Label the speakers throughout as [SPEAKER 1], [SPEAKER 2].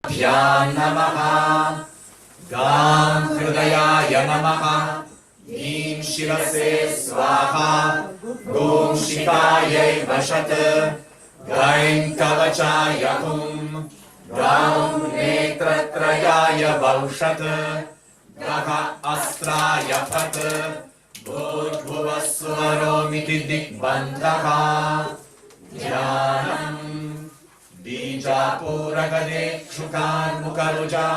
[SPEAKER 1] भ्यां नमः गां हृदयाय नमः ीं शिरसे स्वाहा गों शिखायै वषट् गैं कवचाय हुं गौं नेत्रत्रयाय वौषट् गः अस्त्राय फट् भूर्भुवः स्वरोमिति दिग्बन्धः ध्यानम् बीजापूरगदेक्षुकान्मुखरुजा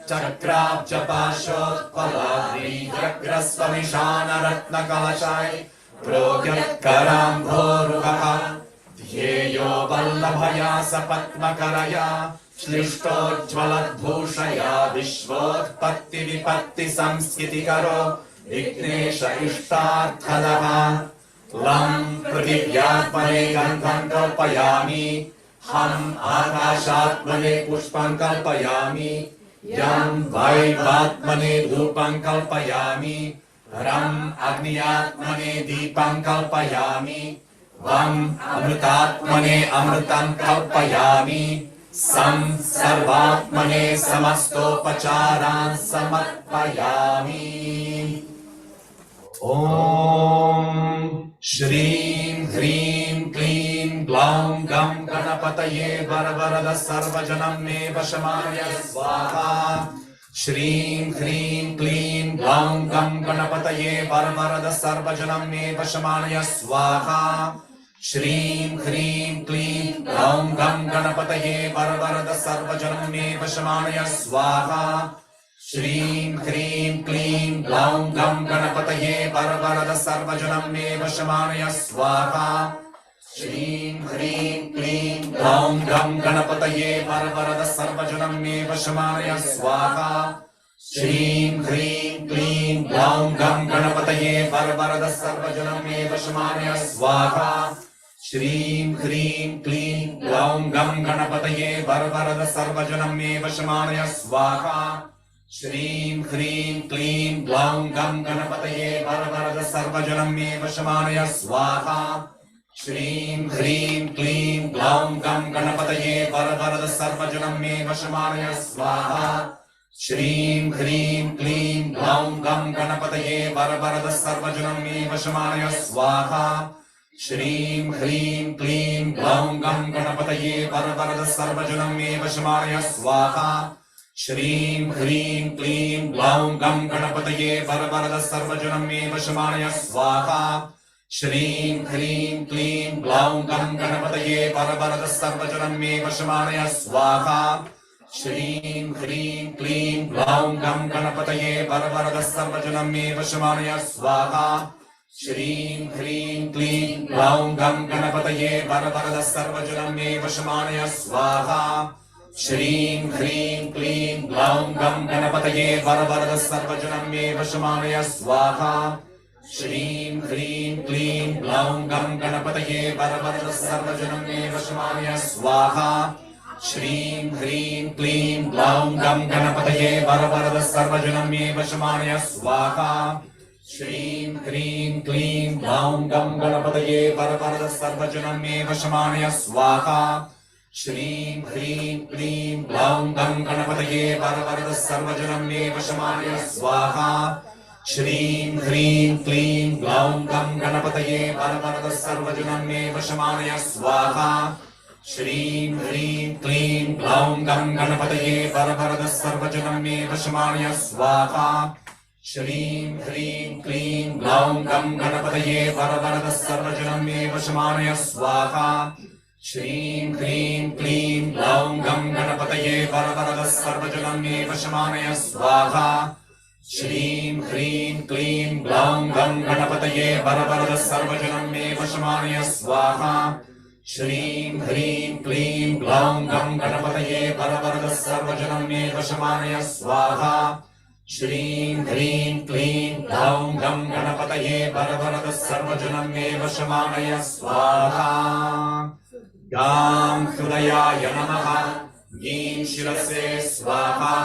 [SPEAKER 1] चक्राब्ज पाशोत्पलाद्रीजग्रस्वमिशानरत्नकलशाय प्रोग्यत्कराम्भोरुहः ध्येयो वल्लभया सपद्मकरया श्लिष्टोज्ज्वलद्भूषया विश्वोत्पत्तिविपत्तिसंस्कृतिकरो विघ्नेश इष्टार्थदः लं पृथिव्यात्मने गन्धं कल्पयामि हम आकाशात्मने पुष्पं कल्पयामि यं वैवात्मने धूपं कल्पयामि रं अग्न्यात्मने दीपं कल्पयामि वं अमृतात्मने अमृतं कल्पयामि सं सर्वात्मने समस्तोपचारान् समर्पयामि। ॐ श्रीं ह्रीं क्लीं ग्लौं गं गणपतये वरवरद सर्वजनं मे वशमाय स्वाहा। श्रीं ह्रीं क्लीं ग्लौं गं गणपतये वरवरद सर्वजनं मे वशमाय स्वाहा। श्रीं ह्रीं क्लीं ग्लौं गं गणपतये वरवरद सर्वजनं मे वशमाय स्वाहा। श्रीं ह्रीं क्लीं ग्लौं गं गणपतये वरवरद सर्वजनं मे वशमाय स्वाहा। श्रीं ह्रीं क्लीं ग्लौं गं गणपतये वरवरद सर्वजनं मे वशमाय स्वाहा। श्रीं ह्रीं क्लीं ग्लौं गं गणपतये वरवरद सर्वजनं मे वशमाय स्वाहा। श्रीं ह्रीं क्लीं ग्लौं गं गणपतये वरवरद सर्वजनं मे वशमाय स्वाहा। श्रीं ह्रीं क्लीं ग्लौं गं गणपतये वरवरद सर्वजनं मे वशमाय स्वाहा। श्रीं ह्रीं क्लीं ग्लौं गं गणपतये वरवरद सर्वजनं मे वशमाय स्वाहा। श्रीं ह्रीं क्लीं ग्लौं गं गणपतये वरवरद सर्वजनं मे वशमाय स्वाहा। श्रीं ह्रीं क्लीं ग्लौं गं गणपतये वरवरद सर्वजनं मे वशमाय स्वाहा। श्रीं ह्रीं क्लीं ग्लौं गं गणपतये वरवरद सर्वजनं मे वशमाय स्वाहा। श्रीं ह्रीं क्लीं ग्लौं गं गणपतये वरवरद सर्वजनं मे वशमाय स्वाहा। श्रीं ह्रीं क्लीं ग्लौं गं गणपतये वरवरद सर्वजनं मे वशमाय स्वाहा। श्रीं ह्रीं क्लीं ग्लौं गं गणपतये वरवरद सर्वजनं मे वशमाय स्वाहा। श्रीं ह्रीं क्लीं ग्लौं गं गणपतये वरवरद सर्वजनं मे वशमाय स्वाहा। श्रीं ह्रीं क्लीं ग्लौं गं गणपतये वरवरद सर्वजनं मे वशमाय स्वाहा। श्रीं ह्रीं क्लीं ग्लौं गं गणपतये वरवरद सर्वजनं मे वशमाय स्वाहा। श्रीं ह्रीं क्लीं ग्लौं गं गणपतये वरवरद सर्वजनं मे वशमाय स्वाहा। श्रीं ह्रीं क्लीं ग्लौं गं गणपतये वरवरद सर्वजनं मे वशमाय स्वाहा। श्रीं ह्रीं क्लीं ग्लौं गं गणपतये वरवरद सर्वजनं मे वशमाय स्वाहा। श्रीं ह्रीं क्लीं ग्लौं गं गणपतये वरवरद सर्वजनं मे वशमाय स्वाहा। श्रीं ह्रीं क्लीं ग्लौं गं गणपतये वरवरद सर्वजनं मे वशमाय स्वाहा। श्रीं ह्रीं क्लीं ग्लौं गं गणपतये वरवरद सर्वजनं मे वशमाय स्वाहा। श्रीं ह्रीं क्लीं ग्लौं गं गणपतये वरवरद सर्वजनं मे वशमाय स्वाहा। श्रीं ह्रीं क्लीं ग्लौं गं गणपतये वरवरद सर्वजनं मे वशमाय स्वाहा। श्रीं ह्रीं क्लीं ग्लौं गं गणपतये वरवरद सर्वजनं मे वशमाय स्वाहा। गां हृदयाय नमः गीं शिरसे स्वाहा।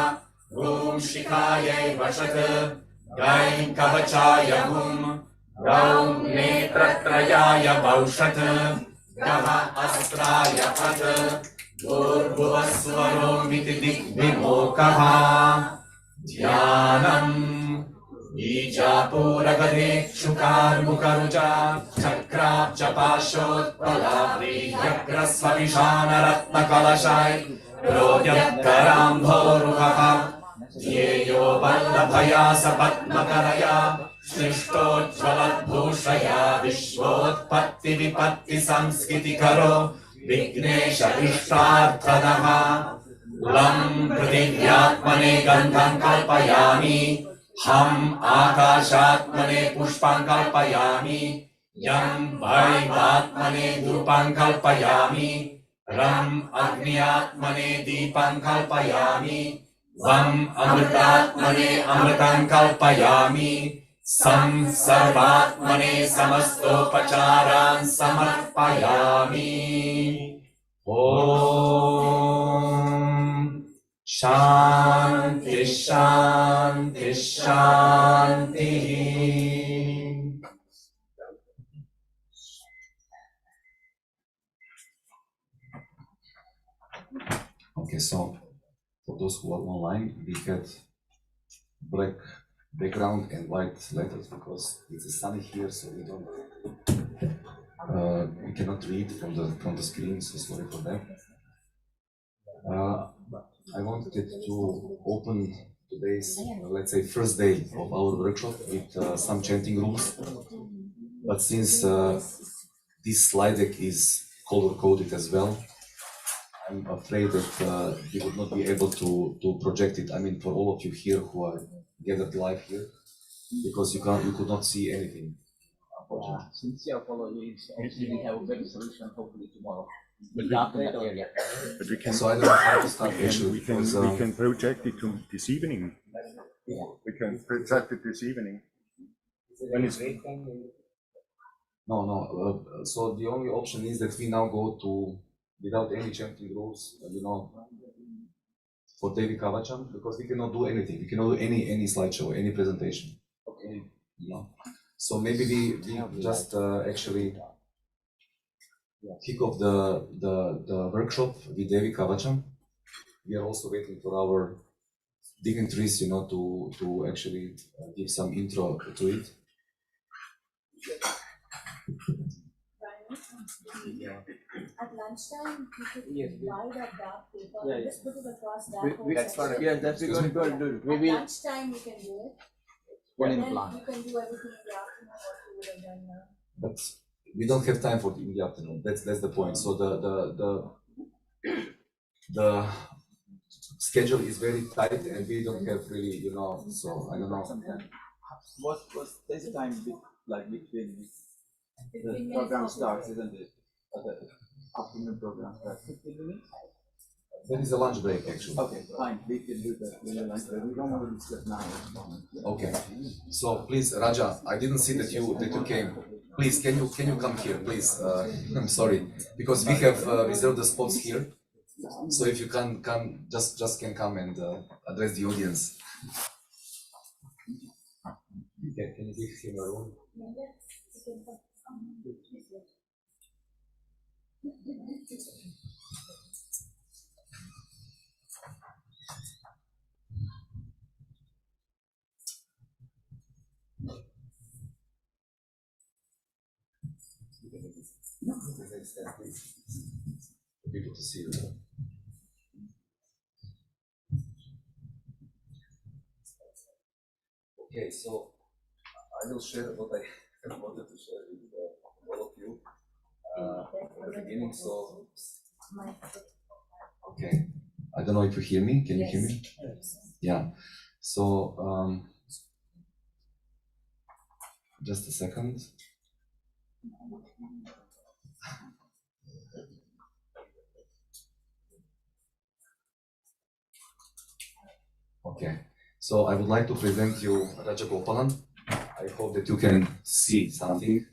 [SPEAKER 1] ॐ शिखायै वषट् गैं कवचाय हुं गौं नेत्रत्रयाय वौषट् गः अस्त्राय फट् Bhurvuvasvarommiti Digvimokaha Dhyanam Bijapuragadekshukarbhukaruja Chakrapchapashotpalavrihyagrasvavishanaraत्नकलशाय Rodyattaramboruhaha Dhyeyo Vallabhaya Padmakaraya Shrishtojvaladbhushaya Vishvotpatti Vipatti Samskitikaro Vignesha Ishtarthadaha Lam Prithivyatmane Gandham Kalpayami Ham Akashatmane Pushpam Kalpayami Yam Vaivatmane Dhupam Kalpayami Ram Agnyatmane Deepam Kalpayami Vam Amritatmane Amritam Kalpayami Sam Sarvatmane Samastopacharan Samarpayami Om Shanti Shanti Shanti. Okay, so for those who are online, we had black background and white letters because it's sunny here, so we don't we cannot read from the screen. So sorry for that. I wanted to open today's, let's say, first day of our workshop with some chanting rules. But since this slide deck is color coded as well, I'm afraid that we would not be able to project it. I mean, for all of you here who are gathered live here, because you could not see anything.
[SPEAKER 2] Sincere apologies. Actually, we have a better solution hopefully tomorrow.
[SPEAKER 3] But we can.
[SPEAKER 1] So I don't know how to start.
[SPEAKER 3] We can project it to this evening.
[SPEAKER 2] Yeah.
[SPEAKER 3] We can project it this evening. When it's
[SPEAKER 1] No. So the only option is that we now go to without any chanting rules. For Devi Kavacham, because we cannot do anything. We cannot do any slideshow, any presentation.
[SPEAKER 2] Okay.
[SPEAKER 1] So maybe we just actually kick off the workshop with Devi Kavacham. We are also waiting for our dignitaries, to actually give some intro to it.
[SPEAKER 4] At lunchtime, you could
[SPEAKER 2] Yes,
[SPEAKER 4] buy that dark paper
[SPEAKER 2] Yeah,
[SPEAKER 4] and
[SPEAKER 2] yeah.
[SPEAKER 4] just put it across that whole
[SPEAKER 2] That's
[SPEAKER 4] section.
[SPEAKER 2] fine. Yeah, that's
[SPEAKER 1] Excuse
[SPEAKER 2] what we're going to do.
[SPEAKER 4] At
[SPEAKER 2] Maybe
[SPEAKER 4] lunchtime, you can do it.
[SPEAKER 2] one
[SPEAKER 4] And
[SPEAKER 2] in the
[SPEAKER 4] then
[SPEAKER 2] plan.
[SPEAKER 4] you can do everything in the afternoon what you would have done now.
[SPEAKER 1] But we don't have time for it in the afternoon. That's the point. So the schedule is very tight, and we don't have really, So I don't know.
[SPEAKER 2] What's this time between
[SPEAKER 4] 15
[SPEAKER 2] the
[SPEAKER 4] minutes
[SPEAKER 2] program
[SPEAKER 4] of
[SPEAKER 2] starts, isn't it? The afternoon program starts 15 minutes?
[SPEAKER 1] There is a lunch break actually.
[SPEAKER 2] Okay, fine. We can do that. We don't want to discuss now.
[SPEAKER 1] Okay. So please, Raja, I didn't see that you came. Please, can you come here, please? I'm sorry, because we have reserved the spots here. So if you can just can come and address the audience. Okay, can you give him a room? People to see you. Okay, so I will share what I wanted to share with all of you at the beginning. So, okay, I don't know if you hear me. Can you hear me? Yeah. So, just a second. Okay, so I would like to present you Raja Gopalan. I hope that you can see something,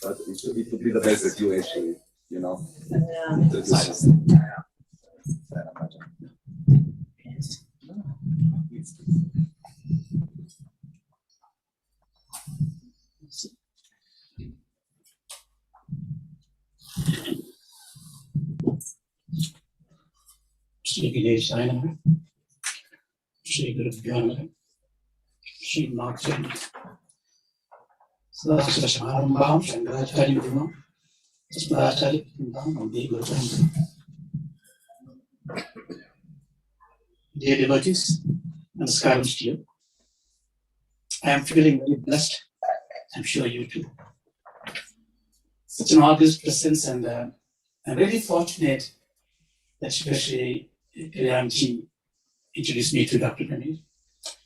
[SPEAKER 1] but it would be the best that you actually, introduce yourself.
[SPEAKER 5] Shri Sai Ram, Shri Guru Vedam, Shri Chandra Sodha, Shri Ram, Dear devotees, namaskaram to you. I am feeling very blessed. I'm sure you too. Such an august presence, and I'm really fortunate that especially Ramji introduced me to Dr. Pranir.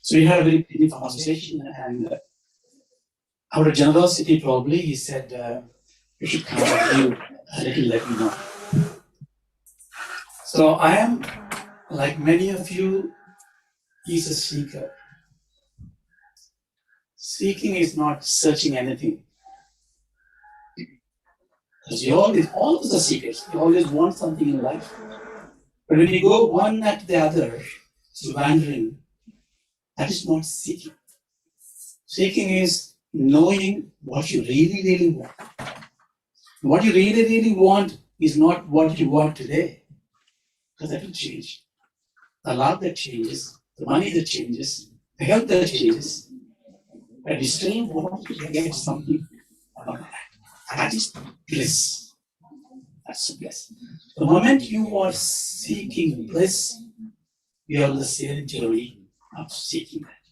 [SPEAKER 5] So we had a very deep conversation, and out of generosity, probably, he said, you should come and you a little let me know. So I am, like many of you, he's a seeker. Seeking is not searching anything. Because all of us are seekers. We always want something in life. But when you go one after the other, so wandering, that is not seeking. Seeking is knowing what you really, really want. What you really, really want is not what you want today. Because that will change. The love that changes, the money that changes, the health that changes. But you still want to get something out of that. That is bliss. That's bliss. The moment you are seeking bliss, you are on the same journey of seeking that.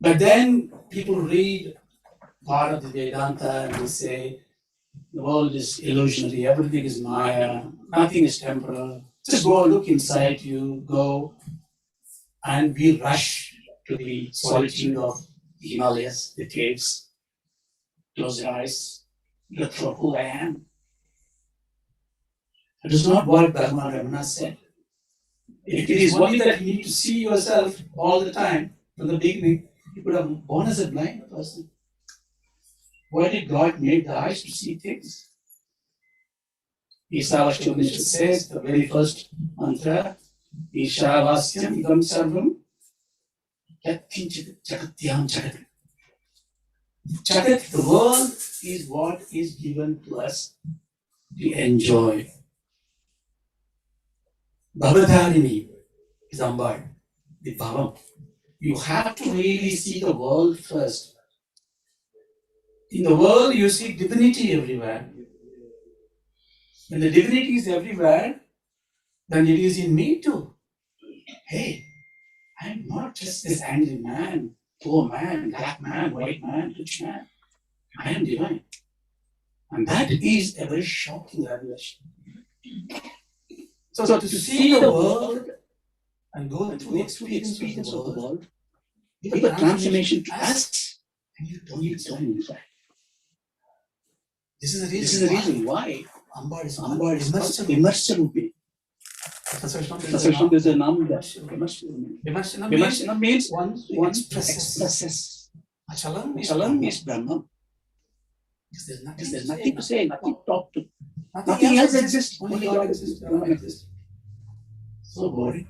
[SPEAKER 5] But then people read part of the Vedanta and they say, the world is illusionary, everything is Maya, nothing is temporal. Just go look inside you, go, and we rush to the solitude of the Himalayas, the caves, close your eyes, look for who I am. It is not what Bhagavan Ramana said. If it is only that you need to see yourself all the time from the beginning, you could have born as a blind person. Why did God make the eyes to see things? Ishavasya says, the very first mantra, Ishavasyam Idam Sarvam Yatinchit Jagatyam Jagat. Jagat, the world is what is given to us to enjoy. Bhavadharini is Ambad, the Bhavam. You have to really see the world first. In the world, you see divinity everywhere. When the divinity is everywhere, then it is in me too. Hey, I'm not just this angry man, poor man, black man, white man, rich man. I am divine. And that is a very shocking revelation. So to see the world and go through the experience of the world, give a transformation to us, and you don't need to inside. This is the reason why Ambad is immersive rupi. Satsang is a noun that immersive means one expresses. Achalam is Brahman. There's nothing to say, nothing to talk to. Nothing else exists, only God exists, Brahman exists. So boring.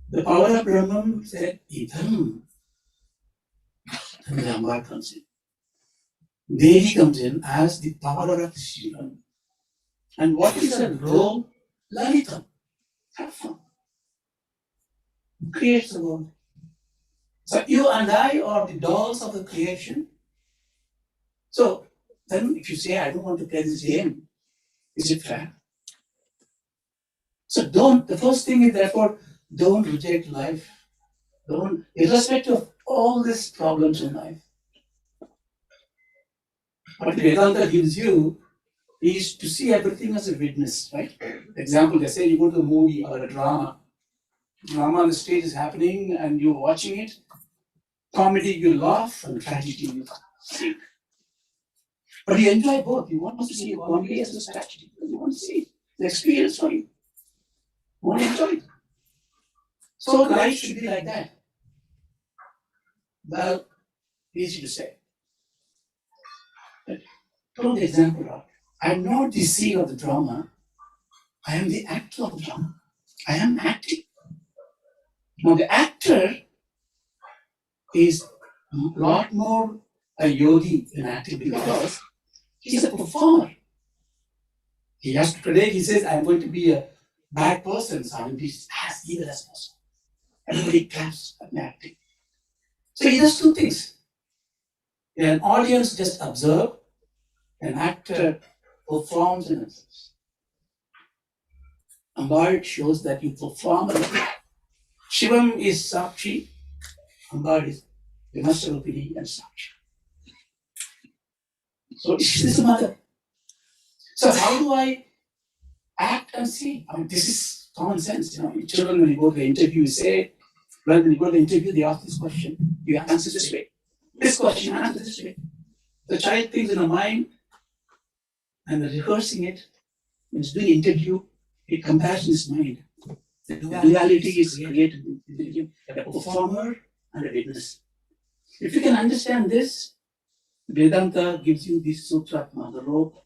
[SPEAKER 5] The power of Brahman said, Idam. And the Ambad comes in. Devi comes in as the power of Shiva. And what is her role? Lalitam. Have fun. Creates the world. So you and I are the dolls of the creation. So then if you say, I don't want to play this game, is it fair? So the first thing is therefore, don't reject life. Irrespective of all these problems in life. What Vedanta gives you is to see everything as a witness, right? Example, they say you go to a movie or a drama. Drama on the stage is happening and you're watching it. Comedy, you laugh, and tragedy, you sing. But you enjoy both. You want to see comedy as a tragedy. You want to see the experience for you. You want to enjoy it. So life should be like that. Well, easy to say. Throw the example out. I am not the seer of the drama. I am the actor of the drama. I am acting. Now the actor is a lot more a yogi than acting because he's a performer. He has to predict, he says, I'm going to be a bad person, so I will be as evil as possible. Everybody claps at my acting. So he does two things. An audience just observe, an actor performs and observes. Ambad shows that you perform. Shivam is Sakshi, Ambad is Vimasarupini and Sakshi. So she is the mother. So how do I act and see? I mean, this is common sense. Children, when you go to the interview, you say, well, when you go to the interview, they ask this question, you answer this way. This question, answer this way. The child thinks in a mind, and rehearsing it, when it's doing interview, it compares in his mind. The duality is created in a performer and a witness. If you can understand this, Vedanta gives you this sutratma, the rope.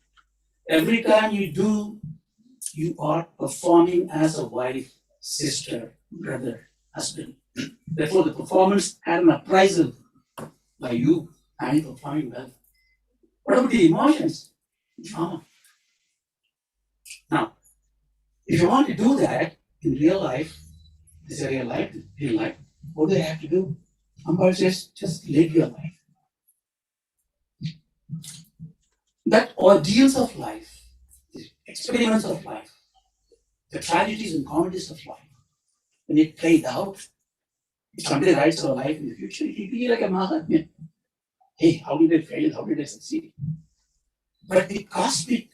[SPEAKER 5] Every time you do, you are performing as a wife, sister, brother, husband. Therefore, the performance had an appraisal by you, and you're performing well. What about the emotions? Drama. Now, if you want to do that in real life, this is a real life, what do they have to do? Ambad says, just live your life. That ordeals of life, the experiments of life, the tragedies and comedies of life, when it played out, if somebody writes our life in the future, it will be like a Mahatmya. Hey, how did I fail? How did I succeed? But the cosmic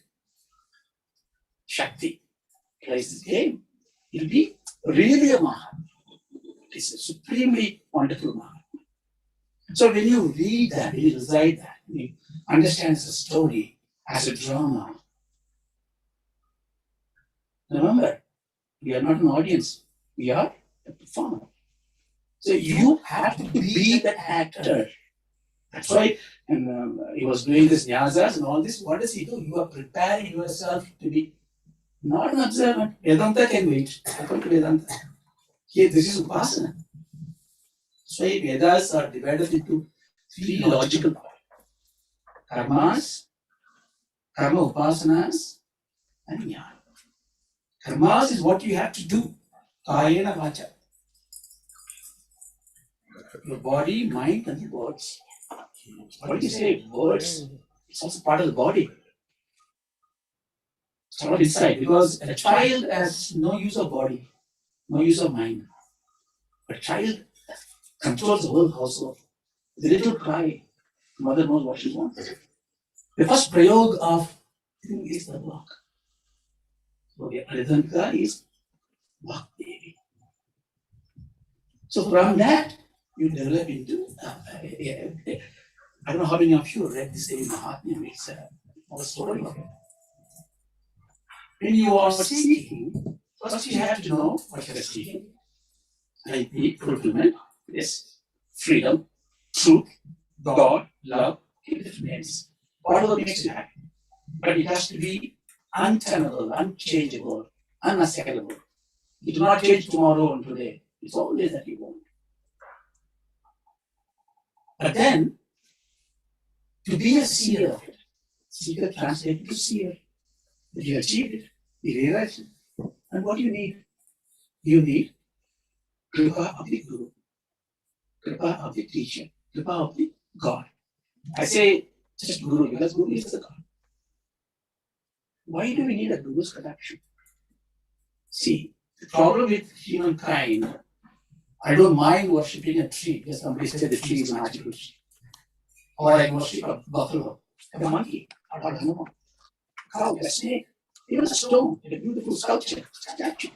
[SPEAKER 5] Shakti plays this game. It will be really a Mahatmya. It is a supremely wonderful Mahatmya. So when you read that, when you recite that, when you understand as a story, as a drama, remember, we are not an audience. We are a performer. So you have to be the actor. That's why he was doing this nyasas and all this. What does he do? You are preparing yourself to be not an observant. Vedanta can wait. Welcome to Vedanta. Here, this is Upasana. So Vedas are divided into three logical parts. Karmas, Karma Upasanas, and Jnana. Karmas is what you have to do. Kayena Vacha. Your body, mind, and the words. What do you say? Words. It's also part of the body. It's not inside, because a child has no use of body, no use of mind. A child controls the whole household. The little cry, mother knows what she wants. The first prayog of thing is the walk. So the Adhanka is walk baby. So from that, you develop into, I don't know how many of you read this in Mahatmya, it's a story of it. When you are seeking, first you have to know what you are seeking. I need fulfillment, yes, freedom, truth, God, love, different names. Whatever makes you happy. But it has to be untenable, unchangeable, unassailable. It will not change tomorrow and today. It's always that you want. But then, to be a seer of it, seeker translated to seer. If you achieve it, you realize it. And what do you need? You need Kripa of the Guru, Kripa of the teacher, Kripa of the God. I say just Guru because Guru is the God. Why do we need a Guru's protection? See, the problem with humankind, I don't mind worshipping a tree because somebody said the tree is a magical tree. Or I worship a buffalo, a monkey, or a Hanuman, cow, a snake, even a stone, a beautiful sculpture, statue.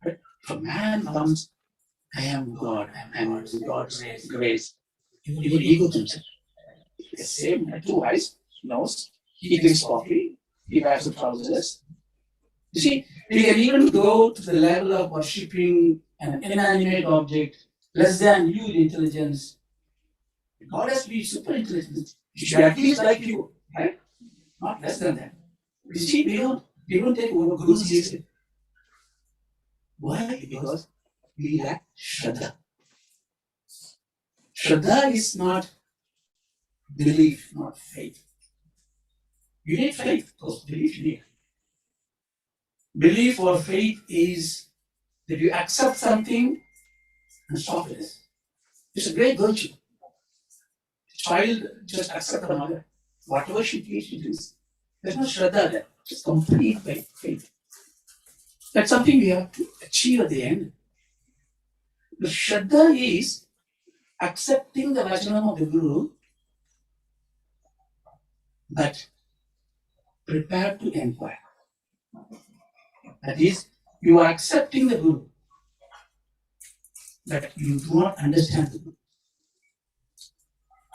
[SPEAKER 5] But if a man comes, I am God, I am God's grace, he will ego to himself. The same, two eyes, nose, he drinks coffee, he wears the trousers. You see, we can even go to the level of worshipping an inanimate object, less than you in intelligence. God has to be super intelligent. He should at least like you, right? Not less than that. You see, we don't take over Guru's leadership. Why? Because we lack Shraddha. Shraddha is not belief, not faith. You need faith. Of course, belief you need. Belief or faith is that you accept something and stop with it. It's a great virtue. The child just accepts the mother. Whatever she teaches, she does. There's no shraddha there. It's complete faith. That's something we have to achieve at the end. The shraddha is accepting the vachanam of the Guru, but prepared to inquire. That is, you are accepting the Guru, but you do not understand the Guru.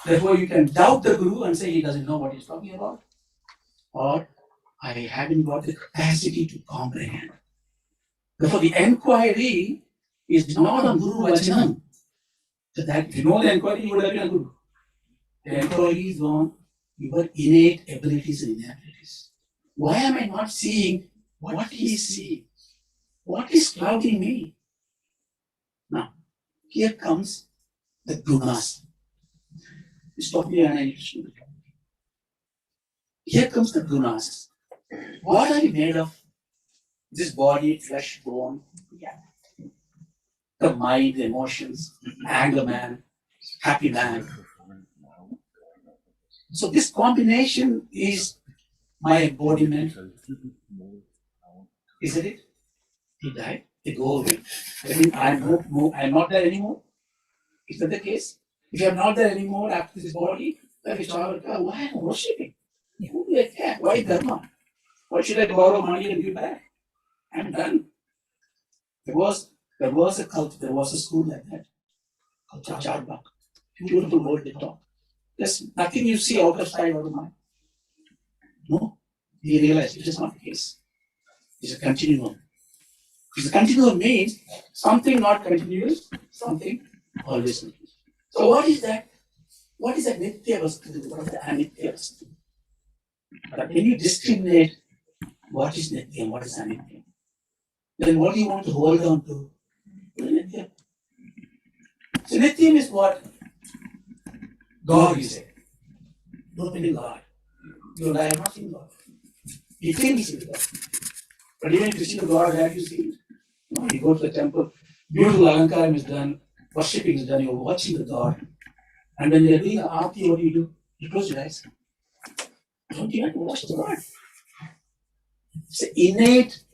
[SPEAKER 5] Therefore, you can doubt the Guru and say he doesn't know what he's talking about, or I haven't got the capacity to comprehend. Therefore, the enquiry is not on Guru Vachanam. So that if you know the enquiry, you would have been a Guru. The enquiry is on your innate abilities and inabilities. Why am I not seeing what he is seeing? What is clouding me? Now, here comes the gunas. Stop me and I need to. Here comes the gunas. What are you made of? This body, flesh, bone, yeah. The mind, the emotions, anger man, happy man. So this combination is my embodiment. Isn't it? He died, they go away. I mean, I'm not there anymore. Is that the case? If I'm not there anymore after this body, then we start, why am I worshipping? Who do I care? Why dharma? Why should I borrow money and give back? I'm done. There was a cult, there was a school like that, called Charbak. Beautiful word they talk. There's nothing you see out of sight, out of mind. No, we realize it is not the case. It's a continuum. Because the continuum means something not continuous, something always continuous. So what is that? What is a nitya vastu? What is the anitya vastu? But when you discriminate what is nitya and what is anitya, then what do you want to hold on to? Nitya. So nitya is what? God, you say. Don't believe God. You and I have not seen God. You think you see God. But even if you see the God, have you seen? No, you go to the temple, beautiful alankaram is done, worshipping is done, you're watching the God. And when they're doing the aarti, what do? You close your eyes. Don't you have to watch the God? It's an innate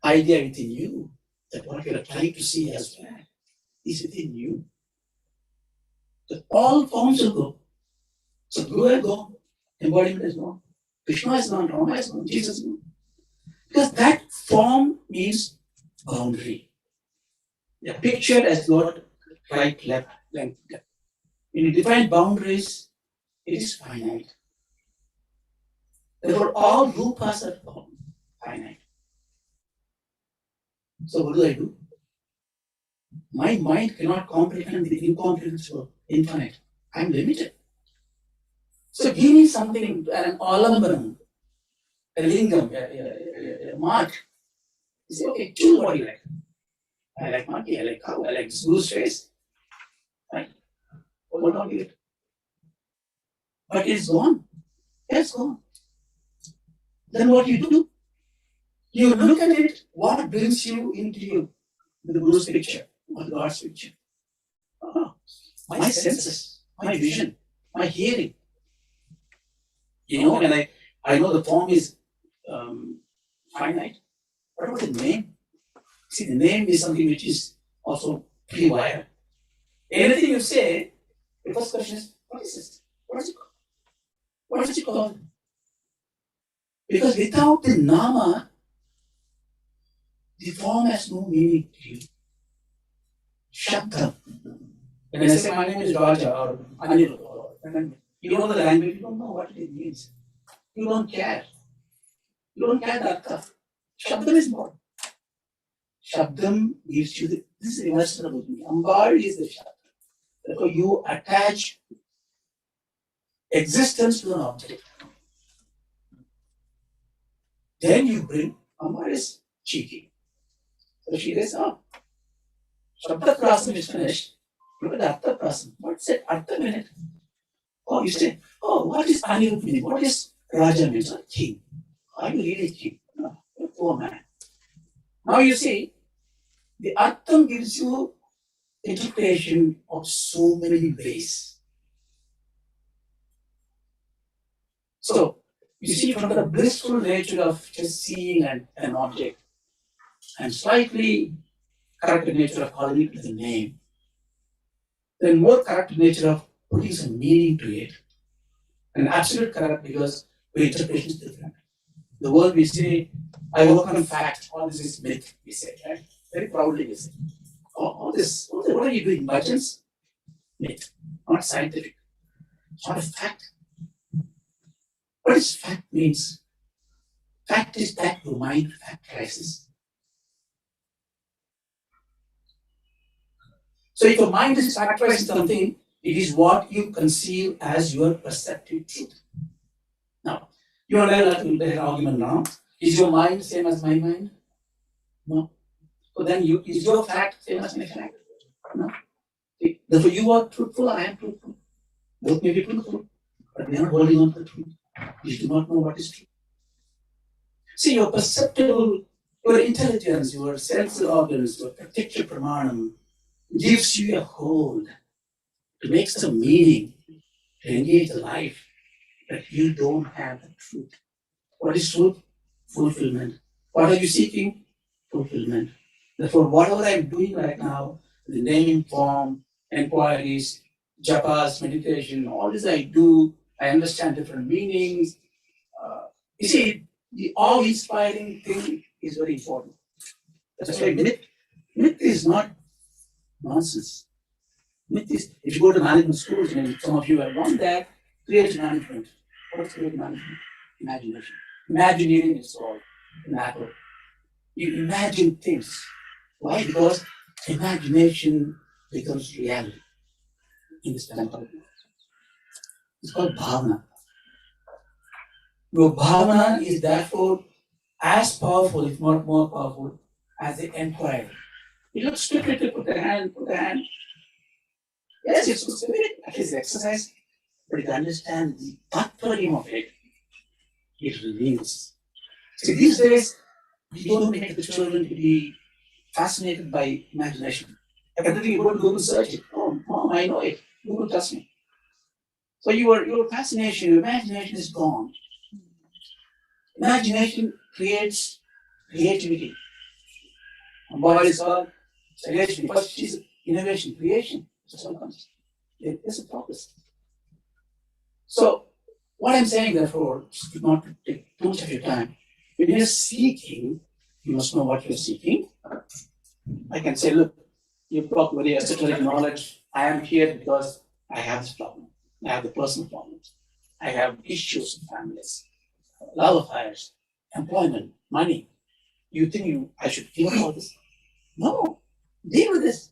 [SPEAKER 5] idea within you that what you're trying to see as bad is within you. That all forms will go. So Guru will go, embodiment is gone, Krishna is gone, Rama is gone, Jesus is gone. Because that form means boundary. The picture has got right, left, length, depth. When you define boundaries, it is finite. Therefore, all rupas are finite. So what do? My mind cannot comprehend the incomprehensible, infinite. I'm limited. So give me something, an alambanam, a lingam, a mark. You say, okay, choose what you like. I like monkey, I like cow, I like this goose face. Right? Hold on to it. But it's gone. It's gone. Then what do? You look at it, what brings you into you? The Guru's picture, or God's picture. My senses, my vision, my hearing. You know, and I know the form is finite. What about the name? See, the name is something which is also pre-wired. Anything you say, the first question is, what is this? What is it called? What is it called? Because without the nama, the form has no meaning to you. Shabdam. When I say my name is Raja or Anil, you don't know the language, you don't know what it means. You don't care. You don't care the artha. Shabdam is more. Shabdam gives you this is reversible. Ambal is the Shabdam. Therefore, you attach existence to an object. Then you bring Ambal is cheeky. So she says, Shabda Prasam is finished. Look at the Artha Prasam. What's it? Artha minute. Oh, you say, what is Anirudh meaning? What is Raja means a king. Are you really king? No, you're a poor man. Now you see, the Artham gives you interpretation of so many ways. So, you see, from the blissful nature of just seeing an object and slightly corrected nature of calling it with a name, then more corrected nature of putting some meaning to it, and absolute correct because the interpretation is different. The word we say, I work on fact, all this is myth, we say, right? Very proudly we say. All this, what are you doing? Bhajans? Myth, not scientific. It's not a fact. What does fact means? Fact is that your mind factorizes. So if your mind is factorizing something, it is what you conceive as your perceptive truth. Now, you and I have an argument now. Is your mind same as my mind? No. So then is your fact same as my fact? No. Therefore, you are truthful, I am truthful. Both may be truthful, but we are not holding on to the truth. You do not know what is true. See, your perceptible, your intelligence, your sense organs, your pratitya pramanam gives you a hold to make some meaning, to engage the life, but you don't have the truth. What is truth? Fulfillment. What are you seeking? Fulfillment. Therefore, whatever I'm doing right now, the name, form, inquiries, japas, meditation, all this I do, I understand different meanings. You see, the awe-inspiring thing is very important. That's why myth is not nonsense. Myth is, if you go to management schools, and some of you have gone there, creative management. What's creative management? Imagination. Imagineering is all matter. You imagine things. Why? Because imagination becomes reality in this temple. It's called bhavana. Your bhavana is therefore as powerful, if not more powerful, as the inquiry. You look stupid, put the hand. Yes, it's spirit, that is exercise, but if you understand the tattva of it, it reveals. See, these days, we don't make the children to be fascinated by imagination. Everything you go to Google search it. Oh, Mom, I know it. Google tells me. So your fascination, your imagination is gone. Imagination creates creativity. And what is called creativity? First is innovation, creation. That's what comes. It's a process. So, what I'm saying, therefore, is not to take too much of your time. When you're seeking, you must know what you're seeking. I can say, look, you've got very esoteric knowledge. I am here because I have this problem. I have the personal problems. I have issues in families, love affairs, employment, money. You think I should give up all this? No, deal with this.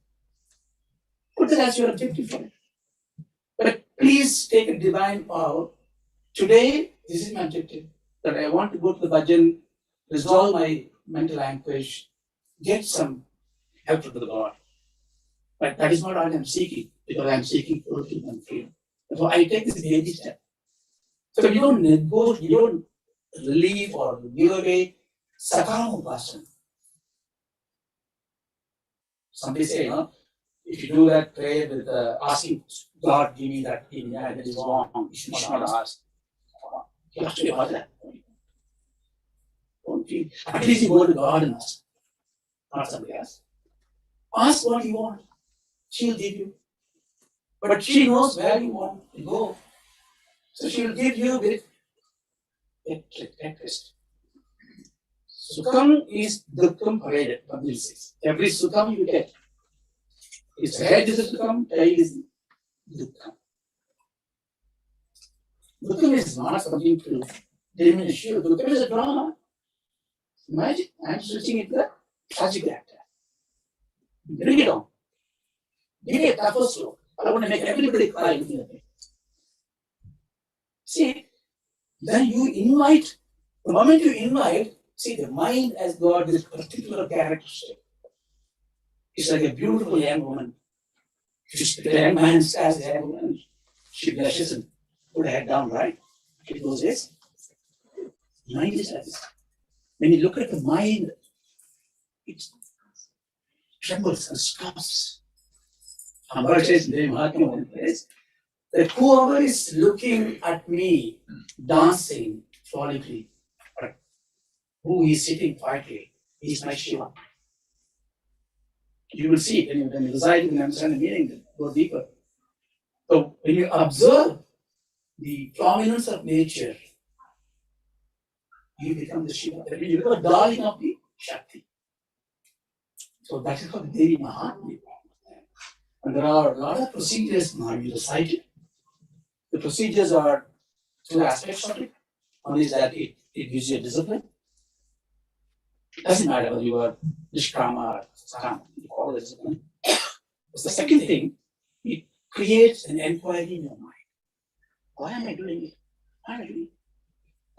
[SPEAKER 5] Put that as your objective for it. But please take a divine power. Today, this is my objective. That I want to go to the bhajan, resolve my mental anguish, get some help from the Lord. But that is not what I am seeking, because I am seeking fulfillment, freedom. So I take this baby step. So you don't negotiate, you don't relieve or give away sakama upasana. Somebody say, if you do that prayer with asking God, give me that, that is wrong. You should not ask. You have to be about that. Don't you? At least you go to God and ask, not somebody else. Ask what you want. She'll give you. But she knows where you want to go. So she'll give you with interest. Sukham is dukkam paraded, Pandil says. Every sukham you get. His head is a sukham, tail is dukkam. Dukkam is not something to diminish you. Dukkam is a drama. Imagine, I'm switching it to the tragic actor. Bring it on. Give me a tougher stroke. I want to make everybody cry looking at me. See, then you invite, the moment you invite, see, the mind has got this particular characteristic. It's like a beautiful young woman. The young man stares at the young woman. She blushes and put her head down, right? She goes, yes. Mind is like this. When you look at the mind, it trembles and stops. Ambara says in the Mahatma one place that whoever is looking at me dancing frolickly, or who is sitting quietly, is my Shiva. You will see it when you reside and understand the meaning, go deeper. So when you observe the prominence of nature, you become the Shiva. That means you become a darling of the Shakti. So that is how the Devi Mahatma. And there are a lot of procedures now you recited. The procedures are two aspects of it. One is that it gives you a discipline. It doesn't matter whether you are Nishkama or Skama, you call it discipline. The second thing, it creates an inquiry in your mind. Why am I doing it? Why am I doing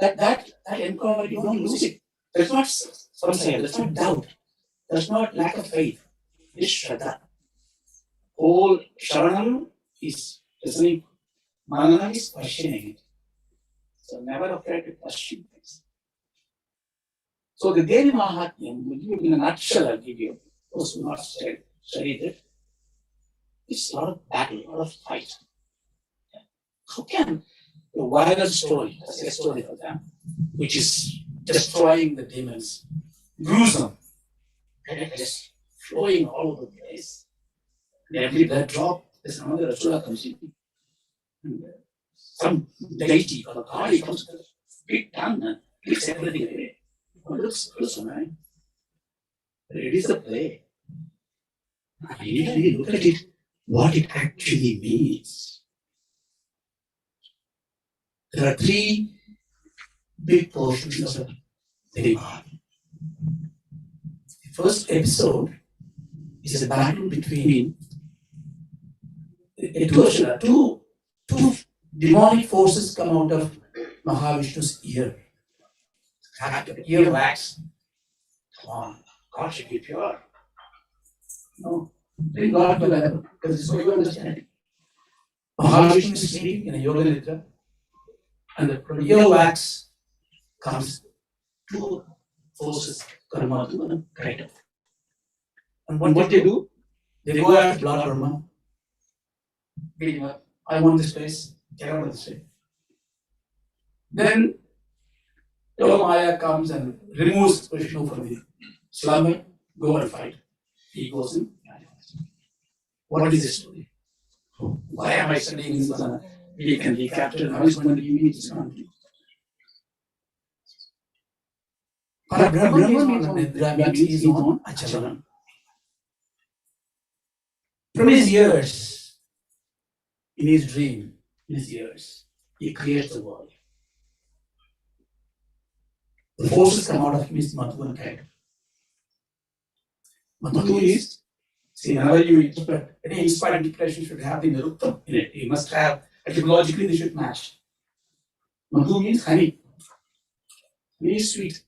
[SPEAKER 5] it? That inquiry, you don't lose it. There's not samsaya, there's not doubt, there's not lack of faith. It's Shraddha. Whole Sharanam is listening, Manana is questioning it. So never afraid to question things. So the Devi Mahatmyam, will give you in a nutshell, I'll give you. Those who have not studied it, it's a lot of battle, a lot of fight. How can the violent story, let's say a story for them, which is destroying the demons, gruesome, just flowing all over the place. And every blood drop, there's another Asura comes in. And some deity or Kali comes with a big tongue and takes everything away. It looks gruesome, right? But it is a play. And you need to really look at it, what it actually means. There are three big portions of the Mahatma. The first episode is a battle between two demonic forces come out of Mahavishnu's ear. Ear wax. Come on, God should be pure. No, bring God to level because it's so you understand it. Mahavishnu is sleeping in a yoga nidra, and from ear wax comes two forces, Karmatu and Kaita. And what they do? They go after Lord Brahma, beat him up. I want this place, get out of this way. Then Yoga Maya comes and removes Vishnu from the slumber, go and fight. He goes in. What is the story? Why am I studying this one? He can be captured. How is going to give me this conflict? Brahma means on Nidra, he is on Achalan. From his ears, in his dream, in his ears, he creates the world. The forces come out of him is Madhu and Kaita. Madhu is, see, whenever you interpret, any inspired interpretation should have the Niruktam in it. You must have, etymologically, they should match. Madhu means honey. Honey is sweet.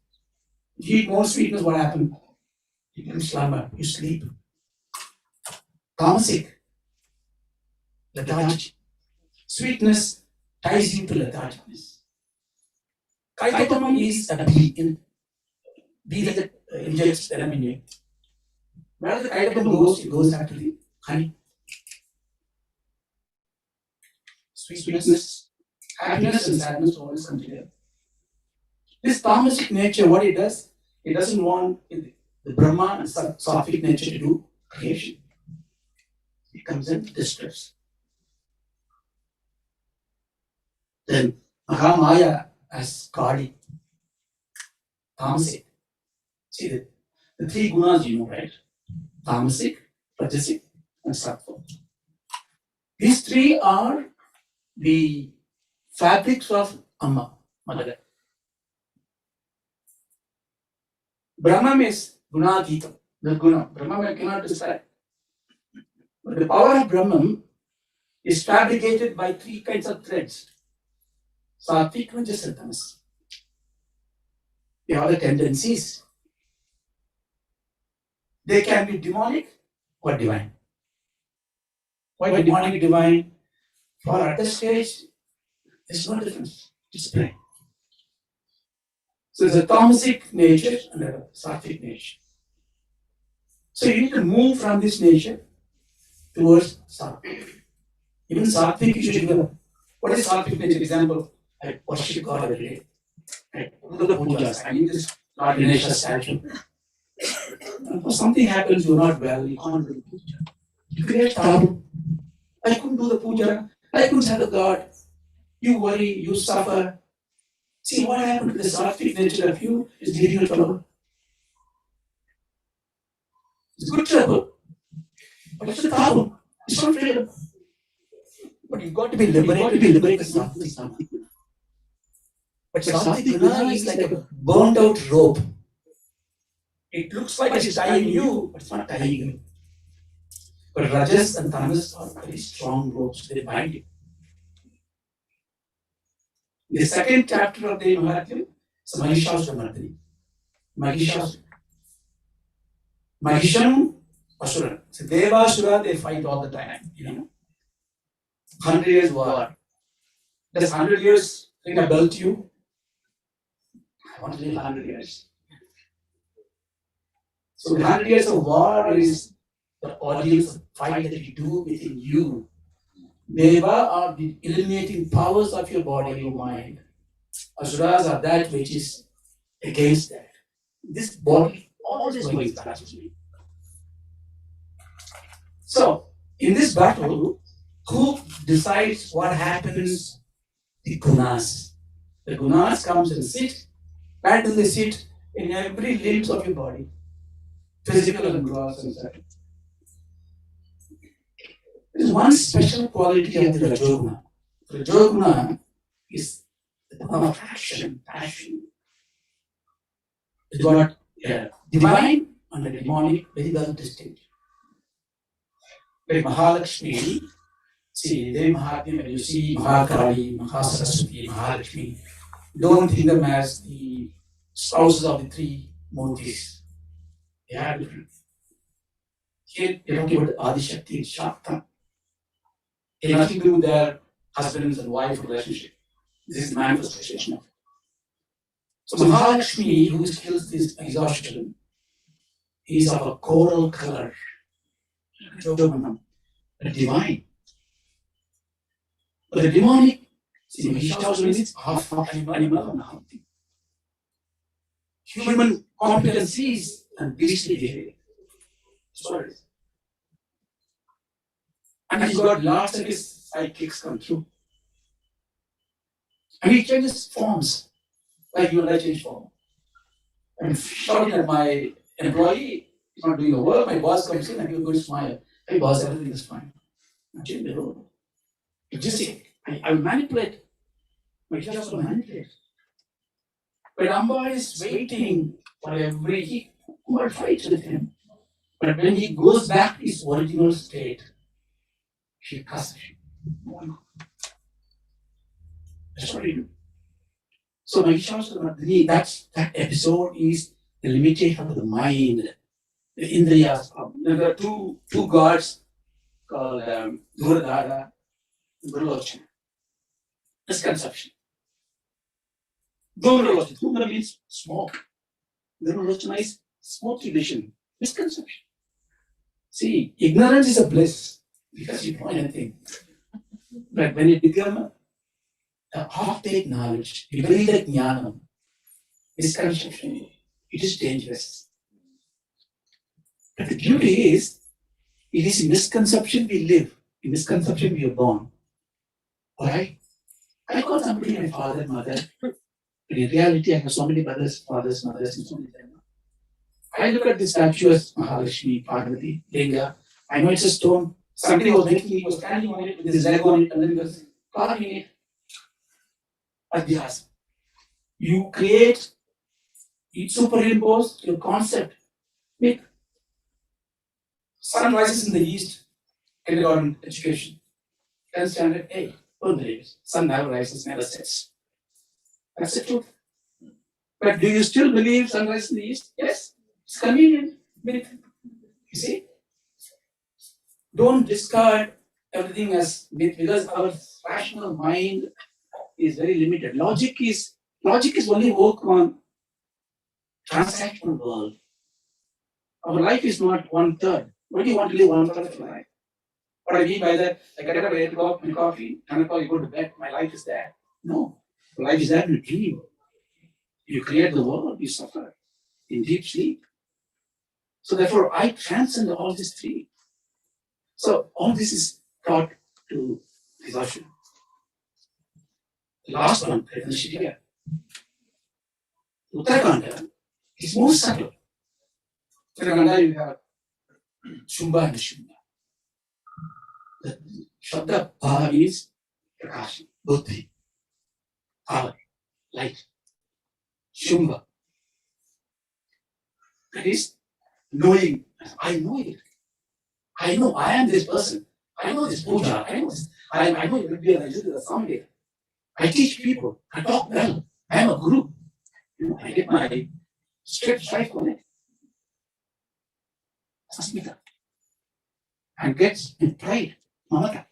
[SPEAKER 5] If you eat more sweetness, what happens? You become slumber, you sleep. Tamasic, lethargy. Sweetness ties you to lethargicness. Kaitam is a bee that injects venom in you. Where the kaitam goes, it goes after the honey. Sweetness, happiness and sadness always come together. This tamasic nature, what it does, it doesn't want the Brahma and Sattvic nature to do creation. It comes in distress. Then Mahamaya as Kali, Tamasic. See the three gunas you know, right? Tamasic, Rajasic, and Sattva. These three are the fabrics of Amma, Mother. Brahman is Gunadhitam, the Guna. Brahman cannot describe. But the power of Brahman is fabricated by three kinds of threads. Sattvic, Rajas, and Tamas. They are the tendencies. They can be demonic or divine. Why demonic, divine? For at this stage, there's no difference. It's plain. So there's a tamasic nature and a sattvic nature. So you need to move from this nature towards sattvic. Even sattvic, you should develop. What is sattvic nature? Example, I worship God every day. I do the pujas. I need this Lord Ganesha statue. And if something happens, you're not well, you can't do the puja. You create trouble. I couldn't do the puja. I couldn't serve God. You worry, you suffer. See what happened to the sattvic nature of you is giving you trouble. It's good trouble. But it's a problem. It's not freedom. But you've got to be liberated. But sattvic guna is like a burnt out rope. It looks like it's tying you, but it's not tying you. But rajas and tamas are very strong ropes, they bind you. The second chapter of the Mahatma is Mahishasura. Mahisham, Asura. So Devasura, they fight all the time, 100 years war. Does 100 years ring a bell to you? I want to live 100 years. So 100 years of war is the audience fight that you do within you. Deva are the eliminating powers of your body, your mind. Asuras are that which is against that. This body always going past me. So, in this battle, who decides what happens? The gunas. The gunas comes and sit. Where do they sit? In every limbs of your body. Physical and gross and such. There is one special quality of the Rajoguna. Rajoguna is the power of action, passion. It's got divine and the demonic very well distinct. Like Mahalakshmi, see, they Mahatma, when you see Mahakali, Mahasaraswati, Mahalakshmi, don't think them as the spouses of the three Murtis. They are different. Here, you're talking about Adishakti and Shakta. It has nothing to do with their husbands and wife relationship. This is the manifestation of it. So Mahalakshmi, who kills this exhaustion, is of a coral color, a divine. But the demonic, see, Mahishasura is half animal and half thing. Human competencies and beastly behavior. That's what it is. And he's got lots of his sidekicks come through. And he changes forms, like you and I change form. I'm shouting at my employee, he's not doing the work, my boss comes in and he's going to smile. Hey boss, everything is fine. I change the role. I will manipulate. My just will manipulate. But Amba is waiting for every who fights with him. But when he goes back to his original state, she cusses him. That's what he do. So Mahishasura, that episode is the limitation of the mind, the Indriyas. There are two gods called Duradhara and Durlochana. Misconception. Durlochana means smoke. Durlochana is smoky vision. Misconception. See, ignorance is a bliss because you know anything. But when it becomes a half-baked knowledge, you believe that jnana, misconception, it is dangerous. But the beauty is, it is in misconception we live, in misconception we are born. Alright? I call somebody my father and mother, but in reality I have so many brothers, fathers, mothers, and so many them. I look at the statue as Mahalakshmi, Parvati, Linga. I know it's a stone. Somebody was making it, was standing on it with his leg on it, and then he was carving it. Adhyasa. You create, you superimpose your concept. Make sun rises in the east, kindergarten education. 10th standard, hey, don't believe it. Sun never rises, never sets. That's the truth. But do you still believe sun rises in the east? Yes. It's convenient. You see? Don't discard everything as myth because our rational mind is very limited. Logic is only work on transactional world. Our life is not 1/3. Why do you want to live 1/3 of your life? What I mean by that, I get up at 8 o'clock, my coffee, 10 o'clock, you go to bed, my life is there. No. Your life is there in a dream. You create the world, you suffer in deep sleep. So therefore, I transcend all these three. So all this is taught to devotion. The last one, Shikya. Uttarakhand is more subtle. Uttarakhand, you have Shumba and Shumba. The Shabda Bhava is Prakash, Buddhi, power, light. Shumba. That is knowing. I know it. I know I am this person. I know this puja. I know this. I know it will be a someday. I teach people. I talk well. I am a guru. I get my strict life on it. Asmita. And gets in pride. Mamata.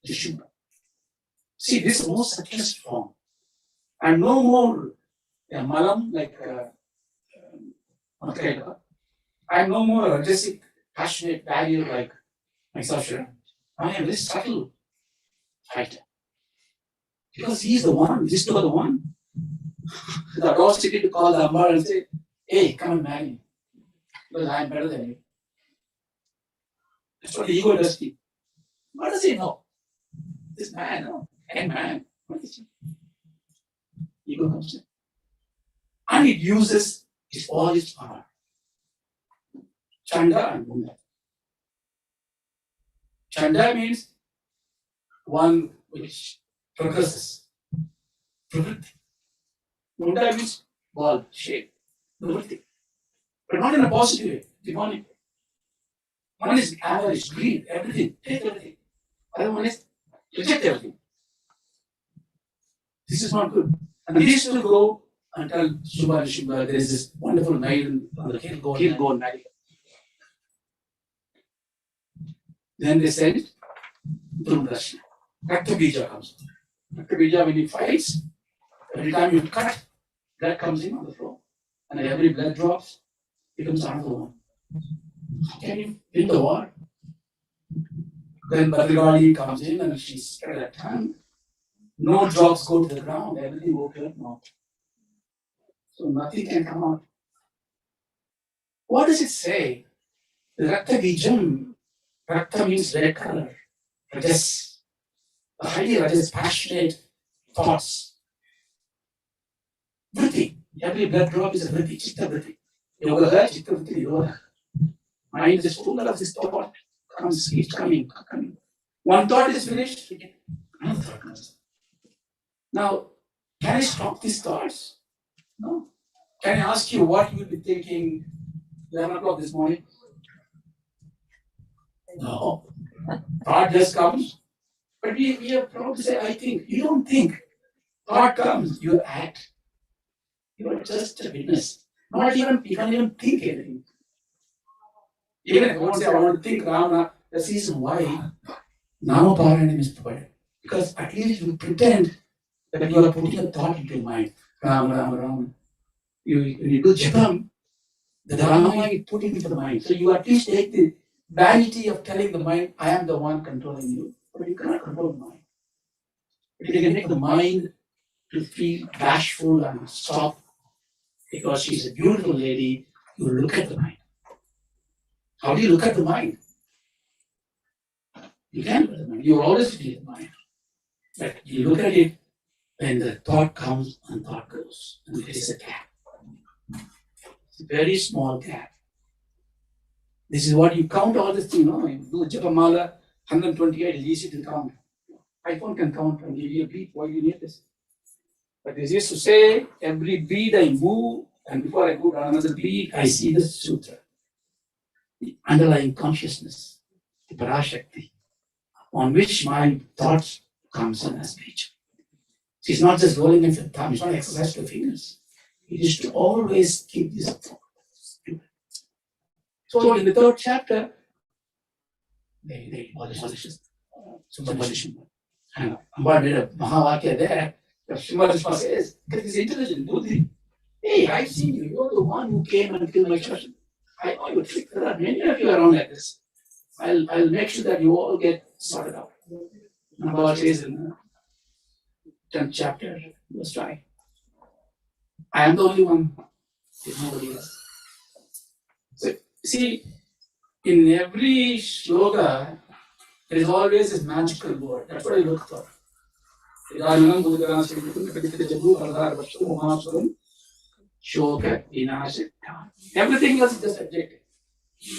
[SPEAKER 5] Shumba. See, this is the most subtlest form. And no more malam like I'm no more aggressive, passionate barrier like my Sasha. I am this subtle fighter. Because he's the one, this is the one. The audacity to call the Ambar and say, hey, come and marry me. Because I am better than you. That's what the ego does to you. What does he know? This man, no, and man. What is he? Ego comes in. And it uses all its power. Chanda and Munda. Chanda means one which progresses. Pravritti. Munda means ball, shape. Pravritti. But not in a positive way, demonic. One is avarice, greed, everything, take everything. Other one is reject everything. This is not good. And these two go and tell Shubha and Shubha, there is this wonderful maiden on the hill, go and marry her. Then they send Dhruva. Rakta Bija comes. Rakta Bija, when he fights, every time you cut, blood comes in on the floor. And every blood drops, becomes another one. How can you win the war? Then Bhadragali comes in and she's spread her tongue. No drops go to the ground, everything goes to her mouth. So nothing can come out. What does it say? Rakta Bijam. Rakta means red color. Rajas. The highly Rajas, passionate thoughts. Vritti. Every blood drop is a vritti, chitta vritti. Yoga, chitta vritti, yoga. Mind is full of this thought. Keeps coming. One thought is finished, another thought comes. Now, can I stop these thoughts? No. Can I ask you what you will be thinking 11 o'clock this morning? No. Thought just comes. But we are proud to say, I think. You don't think. Thought comes, you act. You are just a witness. You can't even think anything. Even if I won't say I want to think Rama, the reason why Nama Parayanam is provided. Because at least you pretend that you are putting a thought into your mind. Rama. You do Japam, the Rama is put into the mind. So you at least take the vanity of telling the mind, I am the one controlling you. But you cannot control the mind. If you can make the mind to feel bashful and soft because she's a beautiful lady, you look at the mind. How do you look at the mind? You can't look at the mind. You always feel the mind. But you look at it when the thought comes and thought goes. And there is a gap. It's a very small gap. This is what you count all this thing, no? You do Japamala, 128 is easy to count. iPhone can count and give you a beat. Why do you need this? But this is to say, every beat I move, and before I move another beat, I see the sutra. The underlying consciousness, the Parashakti, on which my thoughts comes in as speech. So it's not just rolling into the thumb, it's not exercise to fingers. It is to always keep this thought. So in the third chapter, they abolish symbolism. And Amba made a Mahavakya there. The Shimba says, get this intelligent, buddhi. Hey, I've seen you. You're the one who came and killed my church. I know you trick. There are many of you around like this. I'll make sure that you all get sorted out. And God says in the 10th chapter, verse 5, I am the only one. There's nobody else. So, see, in every shloka, there is always this magical word. That's what I look for. Everything else is just adjective.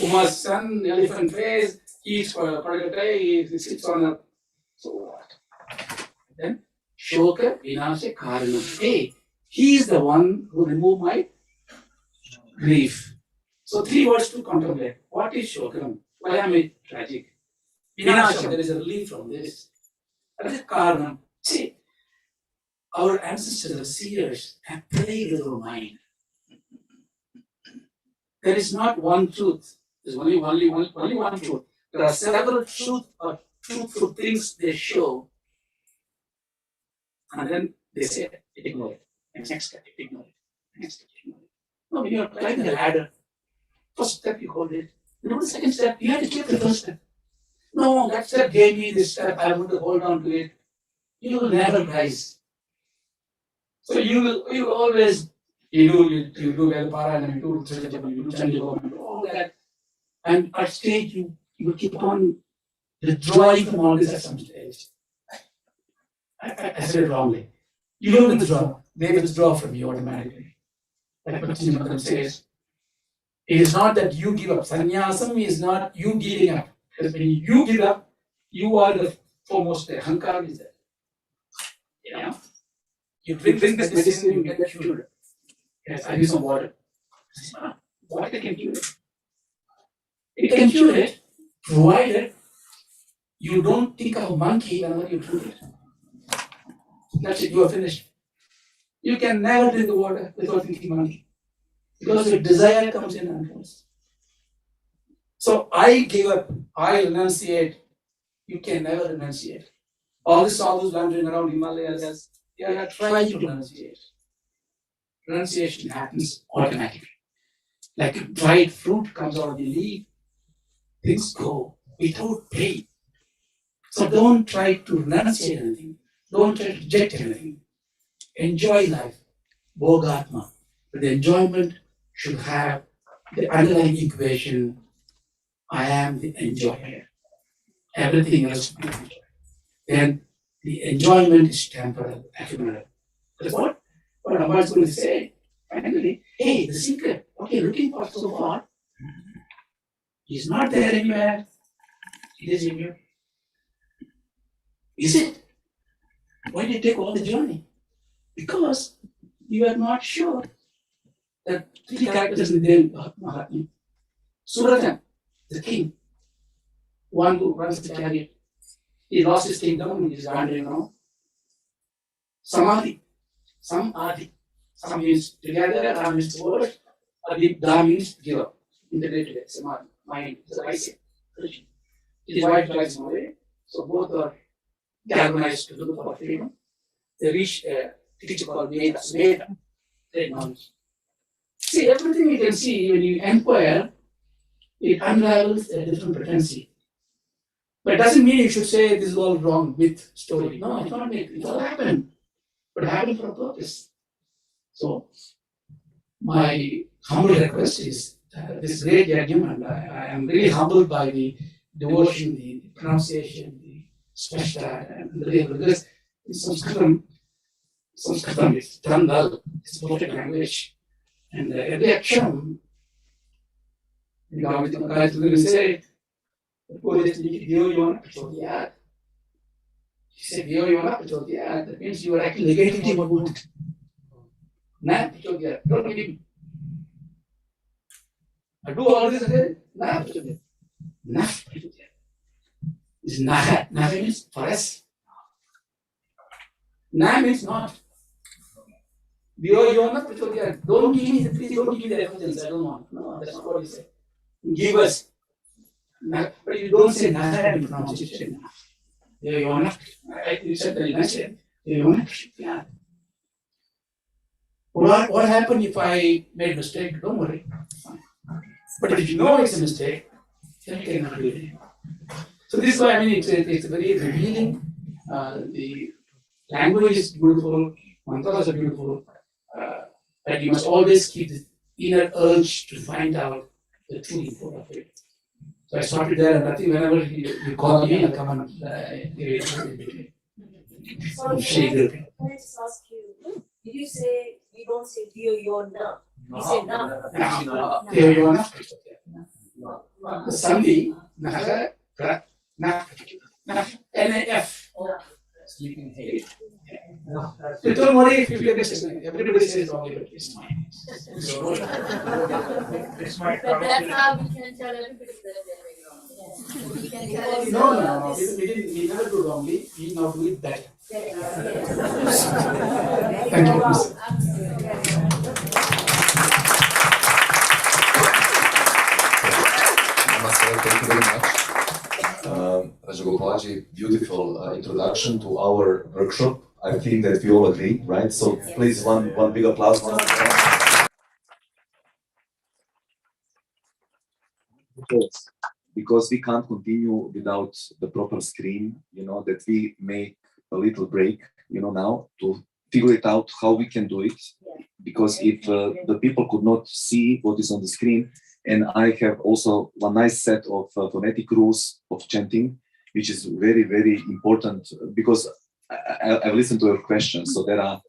[SPEAKER 5] Uma's son, elephant face, eats for a he sits on a. So what? Then, Shoka Vinasha Karanam. Hey, he is the one who removed my grief. So 3 words to contemplate. What is Shokam? Why am I tragic? Vinasha, there is a relief from this. That is Karanam. See, our ancestors, the seers, have played with our mind. There is not one truth. There's only one truth. There are several truth or truthful things they show, and then they say, ignore it. And next step, ignore it. Next step, ignore it. No, when you're climbing a ladder, first step you hold it. You know the second step, you have to keep the first step. No, that step gave me this step, I want to hold on to it. You will never rise. So you will always, you do Velpara and you do Trijapam, you do Chandikam, and all that. And at stage, you will keep on withdrawing from all this at some stage. I said it wrongly. You don't withdraw, they withdraw from you automatically. Like what Srimadam says, it is not that you give up. Sannyasam is not you giving up. Because when you give up, you are the foremost there. Hankar is there. You know? You drink this medicine, you get cured. Yes, I use some water. Water can cure it. It can cure it, provided you don't think of a monkey whenever you drink it. That's it, you are finished. You can never drink the water without thinking monkey. Because your desire comes in and goes. So I give up, I renunciate. You can never renunciate. All the sadhus wandering around Himalayas, they are trying to renunciate. Renunciation happens automatically. Like a dried fruit comes out of the leaf, things go without pain. So don't try to renunciate anything. Don't try to reject anything. Enjoy life. Bhogatma. But the enjoyment should have the underlying equation, I am the enjoyer. Everything else should be enjoyed. Then the enjoyment is temporal, ephemeral. That's what Amma is going to say. Finally, hey, the secret, okay, looking for so far, he's not there anywhere. It is in you. Is it? Why did you take all the journey? Because you are not sure that 3 characters in the Mahatma. Suratan, the king, one who runs the chariot. He lost his kingdom and he's wandering around. Samadhi, Samadhi. Sam means together, Ram means word, Adi, Da means give up. Integrated it, Samadhi, mind, is a vice. His wife drives him away, so both are galvanized to look for freedom. They reach a teacher called Vedam, great knowledge. See, everything you can see when you inquire, it unravels a different potency. But it doesn't mean you should say this is all wrong myth story. No, it's not myth. It all happened. But it happened for a purpose. So, my humble request is this great yajna, and I am really humbled by the devotion, the pronunciation, the spashta, and the label. Because in Sanskritam is done well. It's a perfect language. And every action, you know, with the guys will say, he said, that means you are actually negating what would. Don't believe me. I do all this again. Is Naha. Naha means forest. Na means not. Don't give me the please, don't give me the evidence. I don't want. No, that's not what he said. Give us. But you don't say Naha and pronounce it. You say Naha. You said very nicely. Yeah. What happened if I made a mistake? Don't worry. But if you know it's a mistake, then you cannot do it. So this is why I mean it's very revealing. The language is beautiful, mantras are beautiful, but you must always keep the inner urge to find out the true import of it. So I started there, and I think whenever you call me, I'll come and give it in between. Shake the thing.
[SPEAKER 6] Can I just ask you, did you say, we don't say dear, you're na? We say na.
[SPEAKER 5] Here you are. The Sandhi, Naha, Na, NAF.
[SPEAKER 2] Sleeping head.
[SPEAKER 5] So don't worry if you get mistakes. Everybody says wrongly, but it's mine.
[SPEAKER 3] It's my
[SPEAKER 6] But that's how we can tell everybody that they're very wrong. We can tell everybody.
[SPEAKER 5] No. We never do wrongly. We now do it better. Thank you.
[SPEAKER 1] Namaste, thank you very much. Rajagopalji, beautiful introduction to our workshop. I think that we all agree, right? So please, one big applause. Because we can't continue without the proper screen, that we make a little break, now to figure it out how we can do it. Because if the people could not see what is on the screen, and I have also one nice set of phonetic rules of chanting, which is very, very important because I've listened to your questions. So there are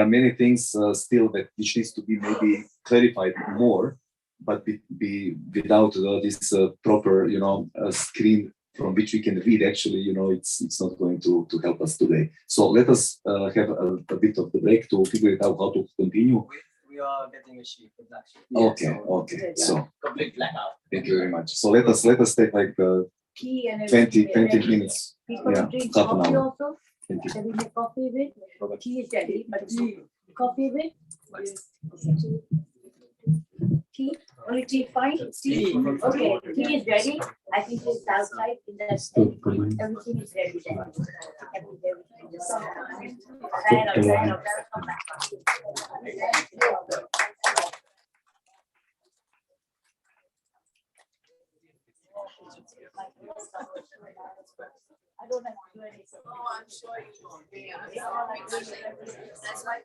[SPEAKER 1] many things still which needs to be maybe clarified more, but without this proper, screen from which we can read. Actually, it's not going to help us today. So let us have a bit of the break to figure it out how to continue.
[SPEAKER 2] We are getting a sheet, a black sheet.
[SPEAKER 1] Okay. So
[SPEAKER 2] Complete blackout.
[SPEAKER 1] thank you very much. So let us take like 20 minutes.
[SPEAKER 6] People
[SPEAKER 1] Yeah,
[SPEAKER 6] drink
[SPEAKER 1] half an
[SPEAKER 6] coffee
[SPEAKER 1] hour.
[SPEAKER 6] also.
[SPEAKER 1] Thank you.
[SPEAKER 6] Can we make coffee with? Tea is ready, but coffee with? Tea? Only tea fine? Tea? Okay, tea is ready. I think it's outside in the everything is ready then. Everything is I don't have to do anything. Oh, I'm sure you don't. That's why